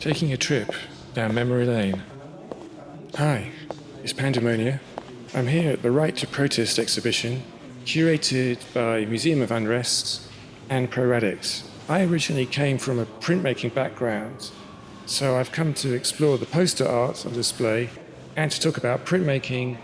taking a trip down memory lane. Hi, it's Pandemonia. I'm here at the Right to Protest exhibition, curated by Museum of UnRest and RADIX. I originally came from a printmaking background, so I've come to explore the poster art on display and to talk about printmaking.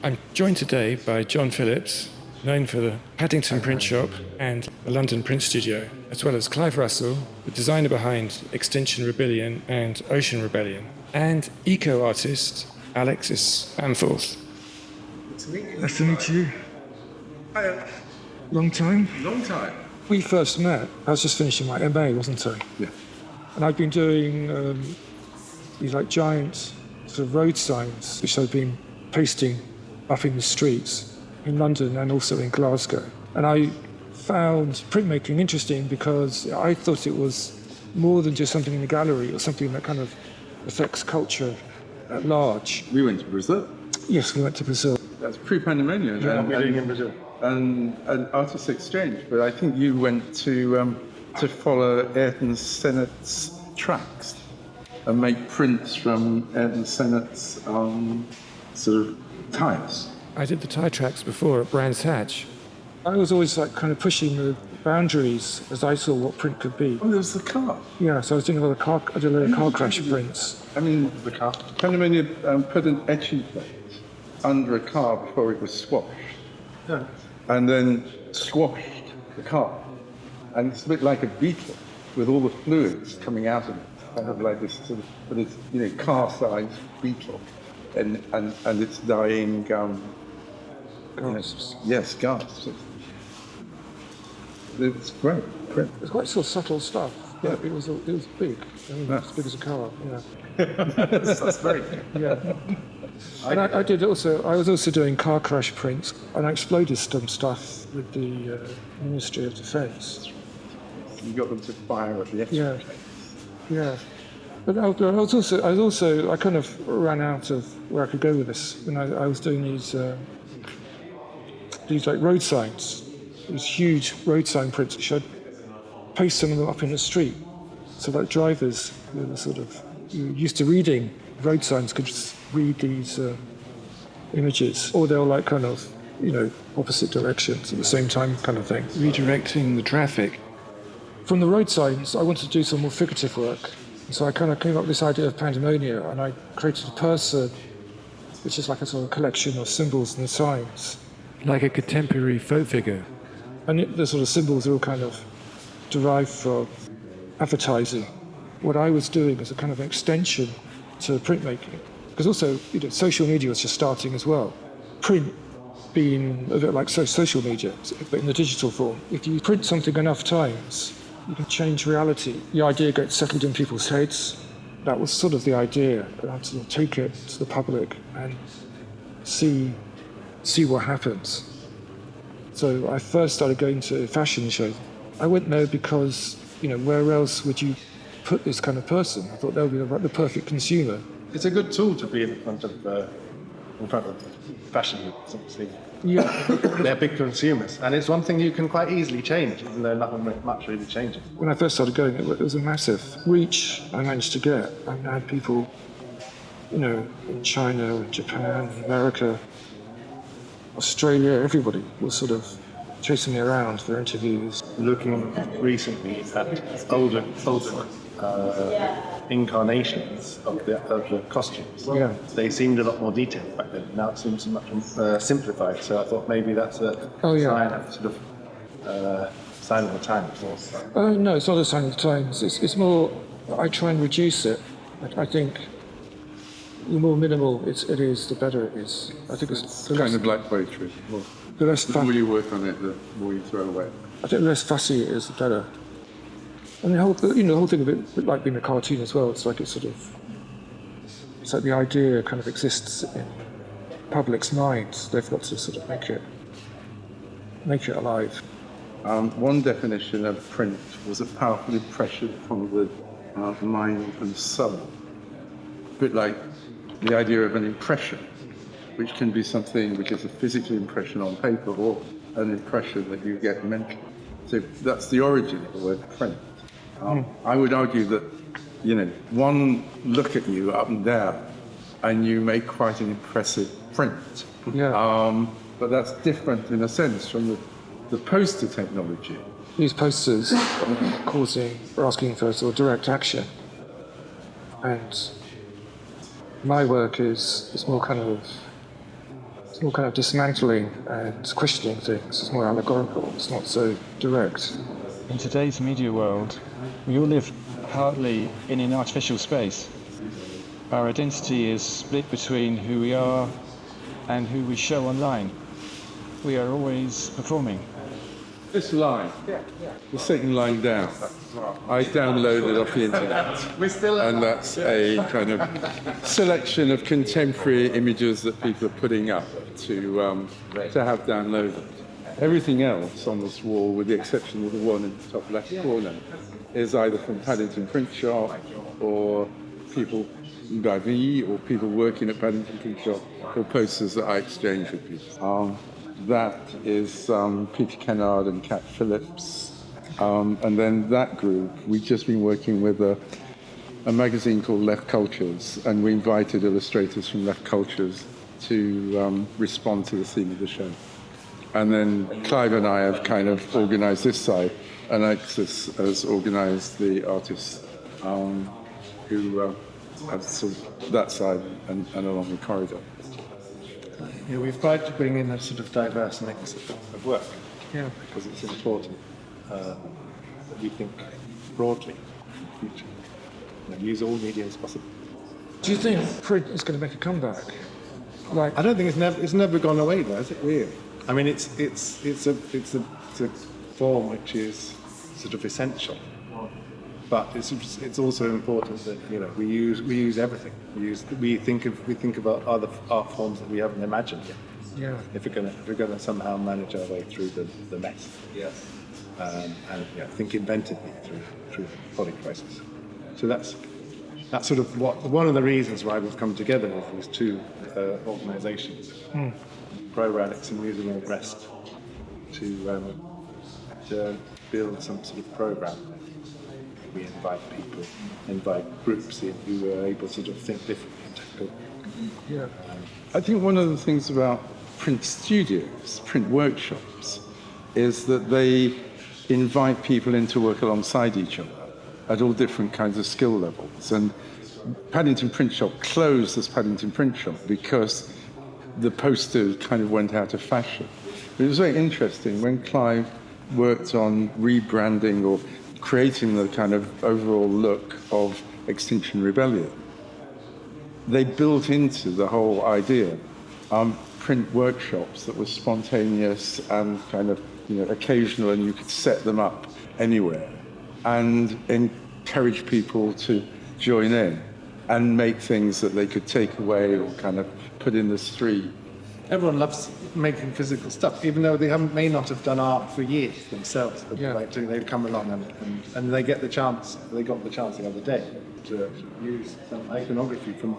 I'm joined today by John Phillips, known for the Paddington Print Shop and the London Print Studio, as well as Clive Russell, the designer behind Extinction Rebellion and Ocian Rebellion, and eco-artist Alexis Bamforth. Nice to meet you. Hiya. Long time? Long time. We first met, I was just finishing my MA, wasn't I? Yeah. And I've been doing these like giant sort of road signs, which I've been pasting up in the streets in London and also in Glasgow. And I found printmaking interesting because I thought it was more than just something in the gallery or something that kind of affects culture at large. We went to Brazil. Yes, we went to Brazil. That's pre-Pandemonia. Yeah, we're living in Brazil. And an artist exchange. But I think you went to follow Ayrton Senna's tracks and make prints from Ayrton Senna's sort of tyres. I did the tyre-tracks before at Brands Hatch. I was always like kind of pushing the boundaries as I saw what print could be. Oh, there was the car. Yeah, so I was doing a lot of car crash prints. I mean, the car. Pandemonia put an etching plate under a car before it was squashed. Yeah. And then squashed the car. And it's a bit like a beetle with all the fluids coming out of it. Kind of like this sort of, but it's, car-sized beetle. And it's dying, Gasps. yes, gasps. It's great. It's quite sort of subtle stuff. Yeah. It was big. I mean, as big as a car. Yeah. That's very good. Yeah. And I was also doing car crash prints, and I exploded some stuff with the Ministry of Defence. You got them to fire at the etching Yeah. plate. Yeah. But I kind of ran out of where I could go with this when I was doing these like road signs, these huge road sign prints, which I'd paste some of them up in the street. So like drivers who were sort of used to reading road signs could just read these images, or they'll like kind of, opposite directions at the same time kind of thing. Redirecting the traffic. From the road signs, I wanted to do some more figurative work. So I kind of came up with this idea of Pandemonia, and I created a person, which is like a sort of collection of symbols and signs. Like a contemporary folk figure. And the sort of symbols are all kind of derived from advertising. What I was doing was a kind of an extension to printmaking. Because also, social media was just starting as well. Print being a bit like social media, but in the digital form. If you print something enough times, you can change reality. The idea gets settled in people's heads. That was sort of the idea. I had to take it to the public and see what happens. So I first started going to fashion shows. I went there because, where else would you put this kind of person? I thought they would be the perfect consumer. It's a good tool to be in front of fashion groups, obviously. Yeah. They're big consumers, and it's one thing you can quite easily change, even though nothing much really changes. When I first started going, it was a massive reach I managed to get. I had people, in China, and Japan, and America, Australia, everybody was sort of chasing me around for interviews. Looking recently at older incarnations of the costumes, Yeah. they seemed a lot more detailed back then. Now it seems much more simplified. So I thought maybe that's a sign of the times. No, it's not a sign of the times. It's more, I try and reduce it. I think the more minimal it is, the better it is. I think it's Kind of like poetry. the less The more you work on it, the more you throw away. I think the less fussy it is, the better. And the whole thing of it, like being a cartoon as well, it's like it's like the idea kind of exists in public's minds. They've got to sort of make it alive. One definition of print was a powerful impression from the mind and soul. A bit like the idea of an impression, which can be something which is a physical impression on paper or an impression that you get mentally. So that's the origin of the word print. I would argue that one look at you up and down, and you make quite an impressive print. Yeah. But that's different in a sense from the poster technology. These posters are asking for sort of direct action. And my work is more kind of dismantling and questioning things. It's more allegorical. It's not so direct. In today's media world, we all live partly in an artificial space. Our identity is split between who we are and who we show online. We are always performing. This line, the second line down, I downloaded off the internet, and that's a kind of selection of contemporary images that people are putting up to have downloaded. Everything else on this wall, with the exception of the one in the top left corner, is either from Paddington Print Shop or people like me or people working at Paddington Print Shop or posters that I exchange with people. That is Peter Kennard and Cat Phillips. And then that group, we've just been working with a magazine called Left Cultures, and we invited illustrators from Left Cultures to respond to the theme of the show. And then Clive and I have kind of organised this side, and Alexis has organised the artists who have sort of that side and along the corridor. Yeah, we've tried to bring in a sort of diverse mix of work. Yeah. Because it's important that we think broadly in the future. Use all media as possible. Do you think print is going to make a comeback? Like, I don't think it's never gone away though, is it really? I mean, it's a form which is sort of essential, but it's also important that we use everything. We think about other art forms that we haven't imagined yet. yeah. If we're gonna somehow manage our way through the mess. Yes. And think inventively through the polycrisis. So that's sort of one of the reasons why we've come together with these two organisations, RADIX and UnRest, to build some sort of programme. We invite people, invite groups in who are able to sort of think differently. Yeah. I think one of the things about print studios, print workshops, is that they invite people in to work alongside each other at all different kinds of skill levels. And Paddington Print Shop closed as Paddington Print Shop because the poster kind of went out of fashion. But it was very interesting when Clive worked on rebranding or creating the kind of overall look of Extinction Rebellion. They built into the whole idea print workshops that were spontaneous and kind of occasional, and you could set them up anywhere and encourage people to join in and make things that they could take away or kind of put in the street. Everyone loves making physical stuff, even though they may not have done art for years themselves. But they'd come along and they get the chance. They got the chance the other day to use some iconography from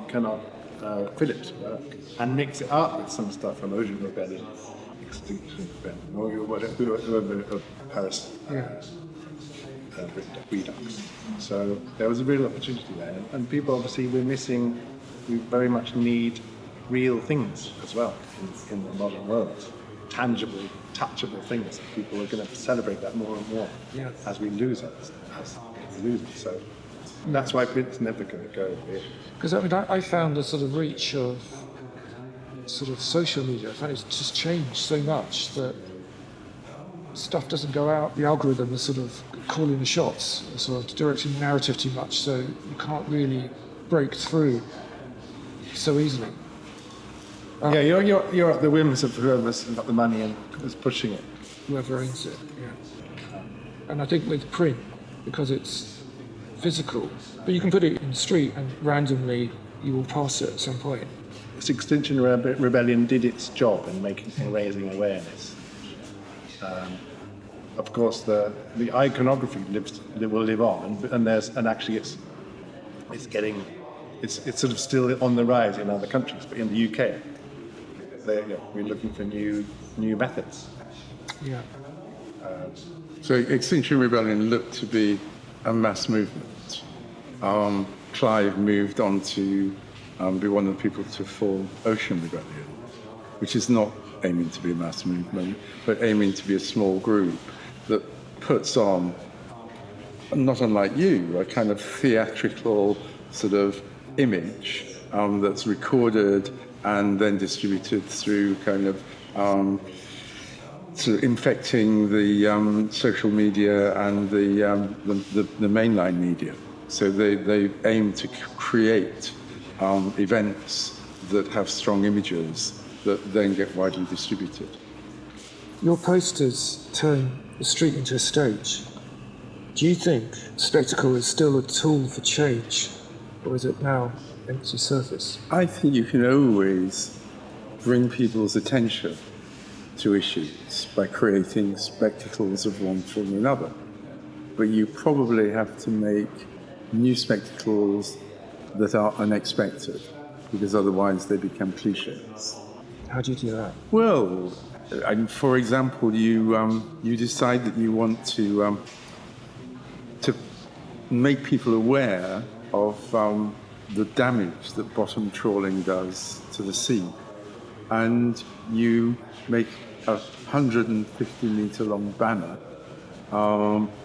Phillips' work and mix it up with some stuff from Ocian Rebellion, Extinction Rebellion, or whoever of Paris. Redux. So there was a real opportunity there, and people obviously we very much need real things as well in the modern world, tangible, touchable things. People are going to celebrate that more and more as we lose it. So that's why print's never going to go away. Because I found the sort of reach of sort of social media. I find it's just changed so much that stuff doesn't go out. The algorithm is sort of calling the shots, sort of directing the narrative too much, so you can't really break through so easily. You're at the whims of whoever's got the money and is pushing it. Whoever owns it, yeah. And I think with print, because it's physical, but you can put it in the street and randomly you will pass it at some point. This Extinction Rebellion did its job in raising awareness. Of course, the iconography will live on, and actually it's sort of still on the rise in other countries, but in the UK, we're looking for new methods. Yeah. So Extinction Rebellion looked to be a mass movement, Clive moved on to be one of the people to form Ocean Rebellion, which is not aiming to be a mass movement, but aiming to be a small group that puts on, not unlike you, a kind of theatrical sort of image that's recorded and then distributed through kind of sort of infecting the social media and the mainline media. So they aim to create events that have strong images that then get widely distributed. Your posters turn the street into a stage. Do you think Spectical is still a tool for change, or is it now empty surface? I think you can always bring people's attention to issues by creating spectacles of one form or another. But you probably have to make new spectacles that are unexpected, because otherwise they become cliches. How do you do that? Well, for example, you decide that you want to make people aware of the damage that bottom trawling does to the sea, and you make a 150-meter long banner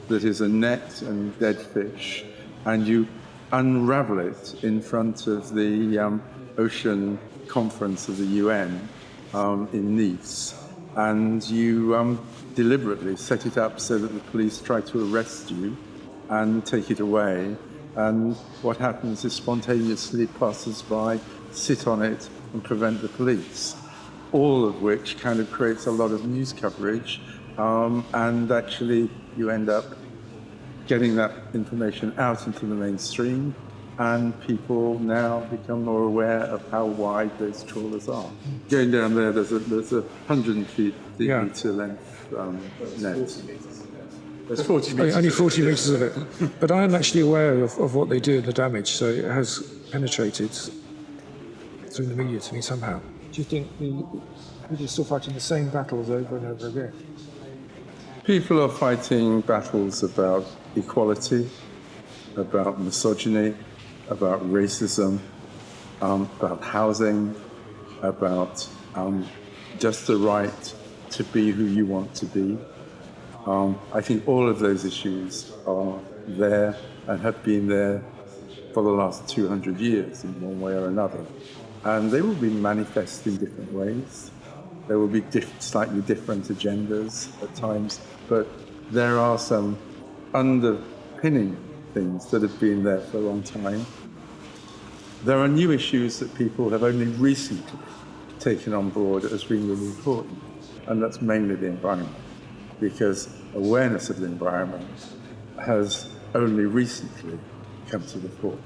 that is a net and dead fish, and you unravel it in front of the Ocean Conference of the UN in Nice, and you deliberately set it up so that the police try to arrest you and take it away, and what happens is spontaneously passers-by sit on it and prevent the police, all of which kind of creates a lot of news coverage, and actually you end up getting that information out into the mainstream, and people now become more aware of how wide those trawlers are. Going down there, there's a 150 meter length net. There's 40 meters. Only 40 metres of it. But I am actually aware of what they do and the damage, so it has penetrated through the media to me somehow. Do you think people are still fighting the same battles over and over again? People are fighting battles about equality, about misogyny, about racism, about housing, about just the right to be who you want to be. I think all of those issues are there and have been there for the last 200 years in one way or another. And they will be manifest in different ways. There will be slightly different agendas at times, but there are some underpinning things that have been there for a long time. There are new issues that people have only recently taken on board as being really important, and that's mainly the environment, because awareness of the environment has only recently come to the fore.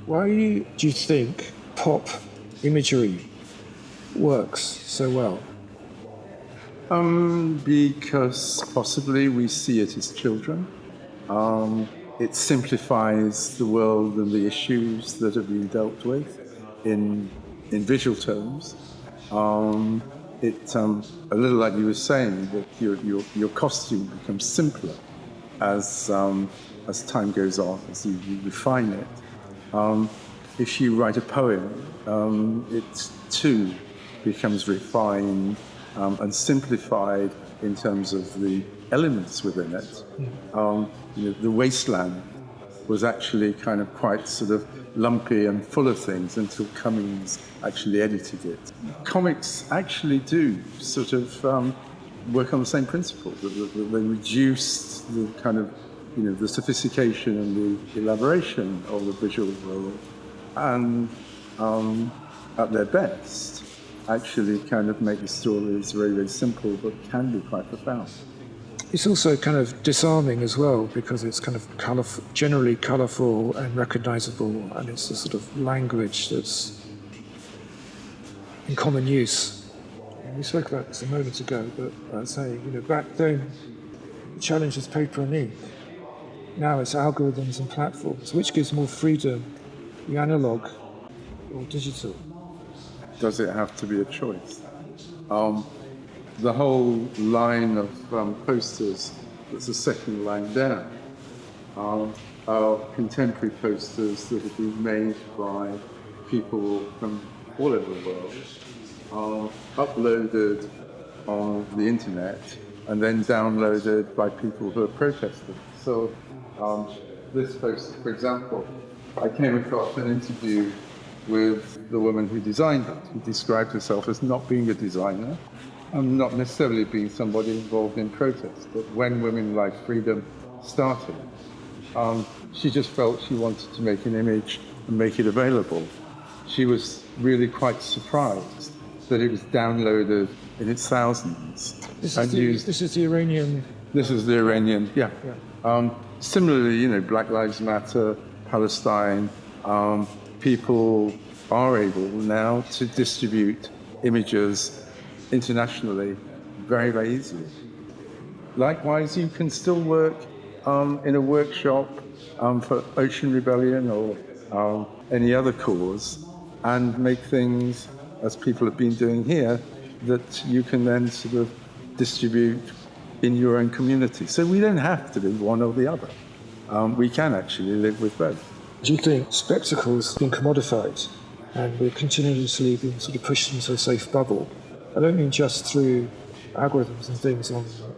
Why do you think pop imagery works so well? Because possibly we see it as children. It simplifies the world and the issues that are being dealt with in visual terms. A little like you were saying, that your costume becomes simpler as time goes on, as you refine it. If you write a poem, it too becomes refined and simplified in terms of the elements within it. The wasteland was actually kind of quite sort of lumpy and full of things until Cummings actually edited it. Comics actually do sort of work on the same principle, that they reduce the kind of, the sophistication and the elaboration of the visual world, and at their best, actually kind of make the stories very, very simple, but can be quite profound. It's also kind of disarming as well, because it's kind of colourful, generally colourful and recognisable, and it's a sort of language that's in common use. And we spoke about this a moment ago, but I was saying, back then, the challenge was paper and ink. Now it's algorithms and platforms. Which gives more freedom, the analogue or digital? Does it have to be a choice? The whole line of posters that's the second line down are contemporary posters that have been made by people from all over the world, are uploaded on the internet and then downloaded by people who are protesting. So this poster, for example, I came across an interview with the woman who designed it, who described herself as not being a designer and not necessarily being somebody involved in protest. But when Women Like Freedom started, she just felt she wanted to make an image and make it available. She was really quite surprised that it was downloaded in its thousands. This is the Iranian. This is the Iranian, yeah. Similarly, Black Lives Matter, Palestine, people are able now to distribute images internationally very, very easily. Likewise, you can still work in a workshop for Ocean Rebellion or any other cause and make things, as people have been doing here, that you can then sort of distribute in your own community. So we don't have to be one or the other. We can actually live with both. Do you think Spectical's been commodified and we're continuously being sort of pushed into a safe bubble? I don't mean just through algorithms and things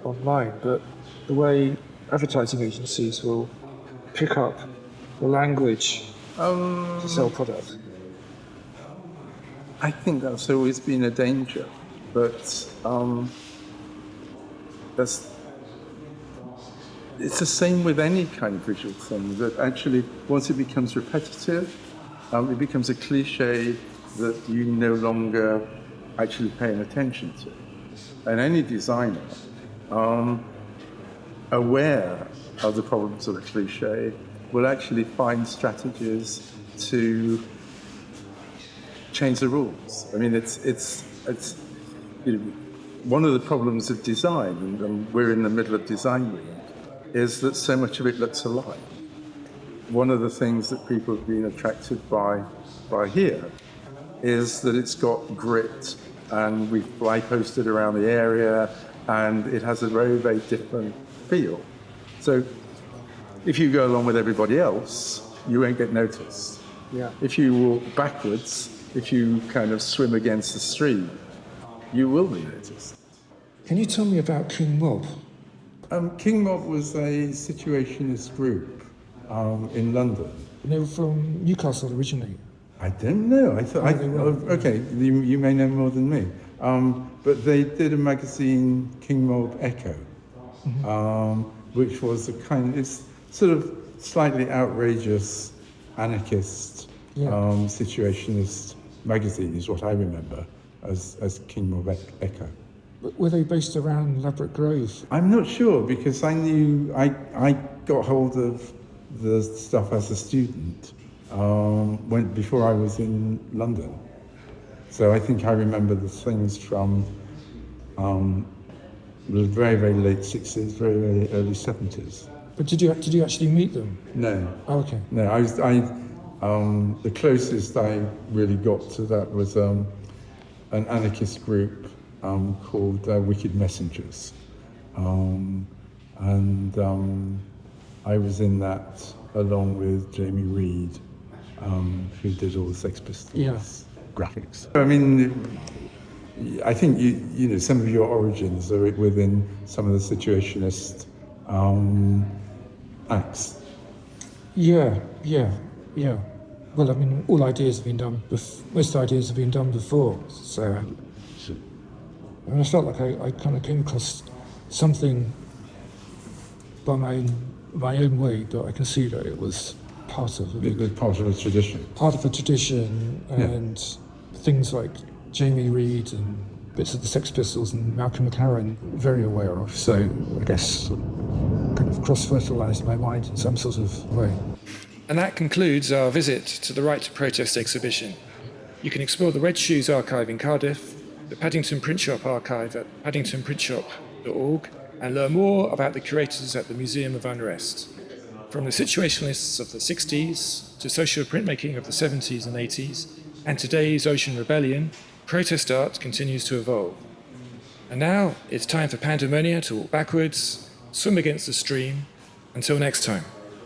online, but the way advertising agencies will pick up the language to sell products. I think that's always been a danger, but it's the same with any kind of visual thing, that actually once it becomes repetitive, it becomes a cliche that you no longer actually pay attention to. And any designer, aware of the problems of the cliche, will actually find strategies to change the rules. I mean, it's one of the problems of design, and we're in the middle of design week, is that so much of it looks alike. One of the things that people have been attracted by here is that it's got grit, and we've fly posted around the area, and it has a very, very different feel. So if you go along with everybody else, you won't get noticed. Yeah. If you walk backwards, if you kind of swim against the stream, you will be noticed. Can you tell me about King Mob? King Mob was a situationist group in London. They were from Newcastle originally. I don't know. Okay, you may know more than me. But they did a magazine, King Mob Echo, which was it's sort of slightly outrageous, anarchist, situationist magazine is what I remember as King Mob Echo. Were they based around Ladbroke Grove? I'm not sure, because I got hold of the stuff as a student before I was in London. So I think I remember the things from the very, very late 60s, very, very early 70s. But did you actually meet them? No. Oh, okay. No, the closest I really got to that was an anarchist group called Wicked Messengers. I was in that along with Jamie Reed, who did all the Sex Pistols graphics. I mean, I think you know some of your origins are within some of the situationist acts. Yeah. Well, I mean, all ideas have been done. Most ideas have been done before. So, I felt like I kind of came across something by my own way, but I can see that it was part of It was part of a tradition. Part of a tradition, and things like Jamie Reed and bits of the Sex Pistols and Malcolm McLaren, very aware of. So I guess kind of cross-fertilised my mind in some sort of way. And that concludes our visit to the Right to Protest exhibition. You can explore the Red Shoes archive in Cardiff, the Paddington Print Shop archive at paddingtonprintshop.org, and learn more about the curators at the Museum of UnRest. From the Situationalists of the 60s to social printmaking of the 70s and 80s, and today's Ocean Rebellion, protest art continues to evolve. And now it's time for Pandemonia to walk backwards, swim against the stream. Until next time.